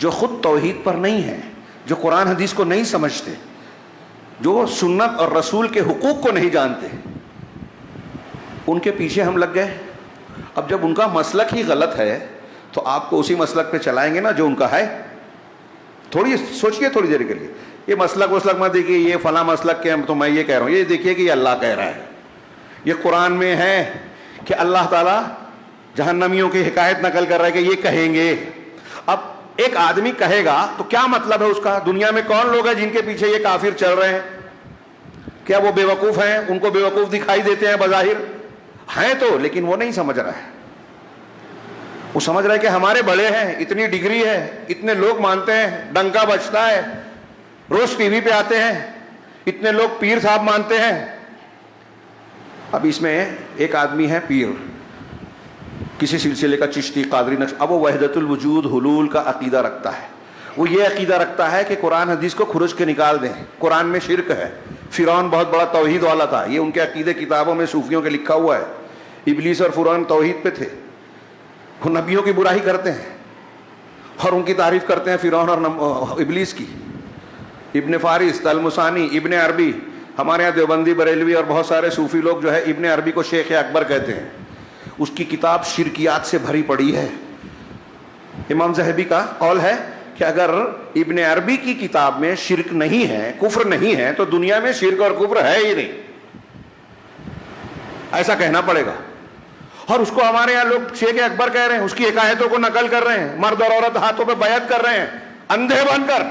جو خود توحید پر نہیں ہیں، جو قرآن حدیث کو نہیں سمجھتے، جو سنت اور رسول کے حقوق کو نہیں جانتے، ان کے پیچھے ہم لگ گئے. اب جب ان کا مسلک ہی غلط ہے تو آپ کو اسی مسلک پہ چلائیں گے نا جو ان کا ہے. تھوڑی سوچئے تھوڑی دیر کے لیے. یہ مسلک مت دیکھیے یہ فلاں مسلک کے تو میں یہ کہہ رہا ہوں، یہ دیکھیے کہ یہ اللہ کہہ رہا ہے. یہ قرآن میں ہے کہ اللہ تعالیٰ جہنمیوں کی حکایت نقل کر رہا ہے کہ یہ کہیں گے. اب ایک آدمی کہے گا تو کیا مطلب ہے اس کا؟ دنیا میں کون لوگ ہیں جن کے پیچھے یہ کافر چل رہے ہیں؟ کیا وہ بے وقوف ہیں؟ ان کو بے وقوف دکھائی دیتے ہیں بظاہر؟ ہیں تو، لیکن وہ نہیں سمجھ رہا ہے. وہ سمجھ رہا ہے کہ ہمارے بڑے ہیں، اتنی ڈگری ہے، اتنے لوگ مانتے ہیں، ڈنکا بجتا ہے، روز ٹی وی پہ آتے ہیں، اتنے لوگ پیر صاحب مانتے ہیں. اب اس میں ایک آدمی ہے پیر، کسی سلسلے کا، چشتی، قادری، نقش، اب وہ وحدت الوجود، حلول کا عقیدہ رکھتا ہے. وہ یہ عقیدہ رکھتا ہے کہ قرآن حدیث کو کھرچ کے نکال دیں، قرآن میں شرک ہے. فرعون بہت بڑا توحید والا تھا، یہ ان کے عقیدے کتابوں میں صوفیوں کے لکھا ہوا ہے. ابلیس اور فرعون توحید پہ تھے. وہ نبیوں کی برائی کرتے ہیں اور ان کی تعریف کرتے ہیں، فرعون اور ابلیس کی. ابن فارس، تلمسانی، ابن عربی، ہمارے یہاں دیوبندی، بریلوی اور بہت سارے صوفی لوگ جو ہے ابن عربی کو شیخ اکبر کہتے ہیں. اس کی کتاب شرکیات سے بھری پڑی ہے. امام ذہبی کا قول ہے کہ اگر ابن عربی کی کتاب میں شرک نہیں ہے، کفر نہیں ہے، تو دنیا میں شرک اور کفر ہے ہی نہیں، ایسا کہنا پڑے گا. اور اس کو ہمارے یہاں لوگ شیخ اکبر کہہ رہے ہیں، اس کی حکایتوں کو نقل کر رہے ہیں، مرد اور عورت ہاتھوں پہ بیعت کر رہے ہیں، اندھے بن کر.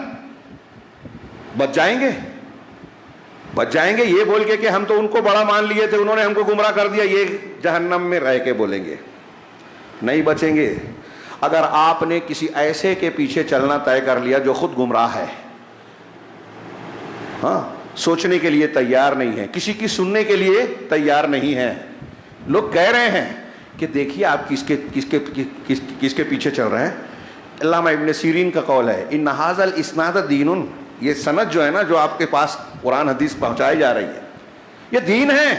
بچ جائیں گے، بچ جائیں گے یہ بول کے کہ ہم تو ان کو بڑا مان لیے تھے، انہوں نے ہم کو گمراہ کر دیا، یہ جہنم میں رہ کے بولیں گے. نہیں بچیں گے. اگر آپ نے کسی ایسے کے پیچھے چلنا طے کر لیا جو خود گمراہ ہے، ہاں، سوچنے کے لیے تیار نہیں ہے، کسی کی سننے کے لیے تیار نہیں ہے. لوگ کہہ رہے ہیں کہ دیکھیے آپ کس کے پیچھے چل رہے ہیں. علامہ ابن سیرین کا قول ہے، ان ھذا الاسناد دین، یہ سند جو ہے نا، جو آپ کے پاس قرآن حدیث پہنچائی جا رہی ہے، یہ دین ہے.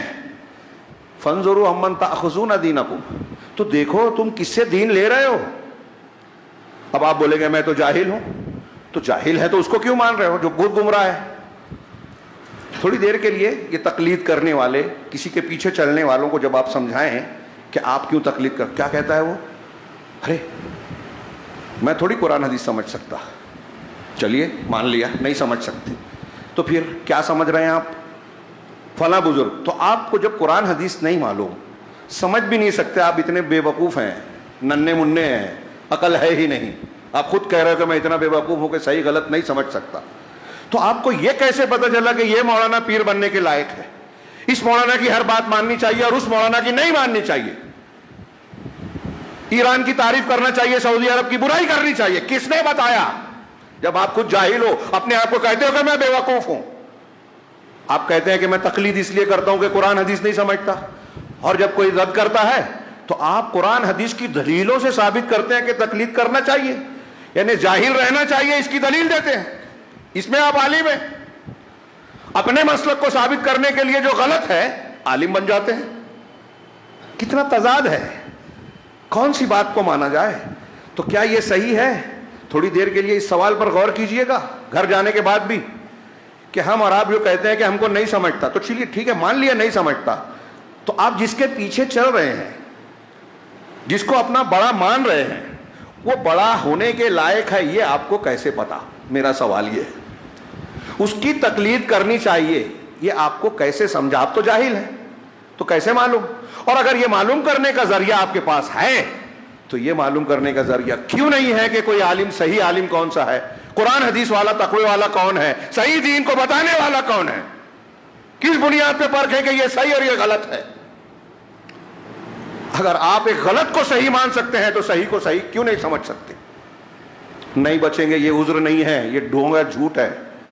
فانظروا عمن تأخذون دینکم، تو دیکھو تم کس سے دین لے رہے ہو. اب آپ بولیں گے میں تو جاہل ہوں. تو جاہل ہے تو اس کو کیوں مان رہے ہو جو بہت گمراہ ہے؟ تھوڑی دیر کے لیے یہ تقلید کرنے والے، کسی کے پیچھے چلنے والوں کو جب آپ سمجھائیں کہ آپ کیوں تقلید کر، کیا کہتا ہے وہ؟ ارے میں تھوڑی قرآن حدیث سمجھ سکتا. چلیے مان لیا نہیں سمجھ سکتے، تو پھر کیا سمجھ رہے ہیں آپ؟ فلاں بزرگ. تو آپ کو جب قرآن حدیث نہیں معلوم، سمجھ بھی نہیں سکتے، آپ اتنے بے وقوف ہیں، ننھے منھے ہیں، عقل ہے ہی نہیں. آپ خود کہہ رہے ہو کہ میں اتنا بے وقوف ہوں کہ صحیح غلط نہیں سمجھ سکتا. تو آپ کو یہ کیسے پتہ چلا کہ یہ مولانا پیر بننے کے لائق ہے؟ اس مولانا کی ہر بات ماننی چاہیے اور اس مولانا کی نہیں ماننی چاہیے. ایران کی تعریف کرنا چاہیے، سعودی عرب کی برائی کرنی چاہیے. کس نے بتایا؟ جب آپ خود جاہل ہو، اپنے آپ کو کہتے ہو کہ میں بے وقوف ہوں. آپ کہتے ہیں کہ میں تقلید اس لیے کرتا ہوں کہ قرآن حدیث نہیں سمجھتا، اور جب کوئی رد کرتا ہے تو آپ قرآن حدیث کی دلیلوں سے ثابت کرتے ہیں کہ تقلید کرنا چاہیے، یعنی جاہل رہنا چاہیے، اس کی دلیل دیتے ہیں. اس میں آپ عالم ہیں. اپنے مسلک کو ثابت کرنے کے لیے جو غلط ہے عالم بن جاتے ہیں. کتنا تضاد ہے. کون سی بات کو مانا جائے؟ تو کیا یہ صحیح ہے؟ تھوڑی دیر کے لیے اس سوال پر غور کیجئے گا گھر جانے کے بعد بھی، کہ ہم اور آپ جو کہتے ہیں کہ ہم کو نہیں سمجھتا، تو چلیے ٹھیک ہے مان لیا نہیں سمجھتا، تو آپ جس کے پیچھے چل رہے ہیں، جس کو اپنا بڑا مان رہے ہیں، وہ بڑا ہونے کے لائق ہے یہ آپ کو کیسے پتا؟ میرا سوال یہ ہے. اس کی تقلید کرنی چاہیے یہ آپ کو کیسے سمجھا؟ آپ تو جاہل ہیں، تو کیسے معلوم؟ اور اگر یہ معلوم کرنے کا ذریعہ آپ کے پاس ہے تو یہ معلوم کرنے کا ذریعہ کیوں نہیں ہے کہ کوئی عالم، صحیح عالم کون سا ہے، قرآن حدیث والا، تقوی والا کون ہے، صحیح دین کو بتانے والا کون ہے؟ کس بنیاد پہ پرکھیں کہ یہ صحیح اور یہ غلط ہے؟ اگر آپ ایک غلط کو صحیح مان سکتے ہیں تو صحیح کو صحیح کیوں نہیں سمجھ سکتے؟ نہیں بچیں گے. یہ عذر نہیں ہے، یہ ڈھونگا جھوٹ ہے.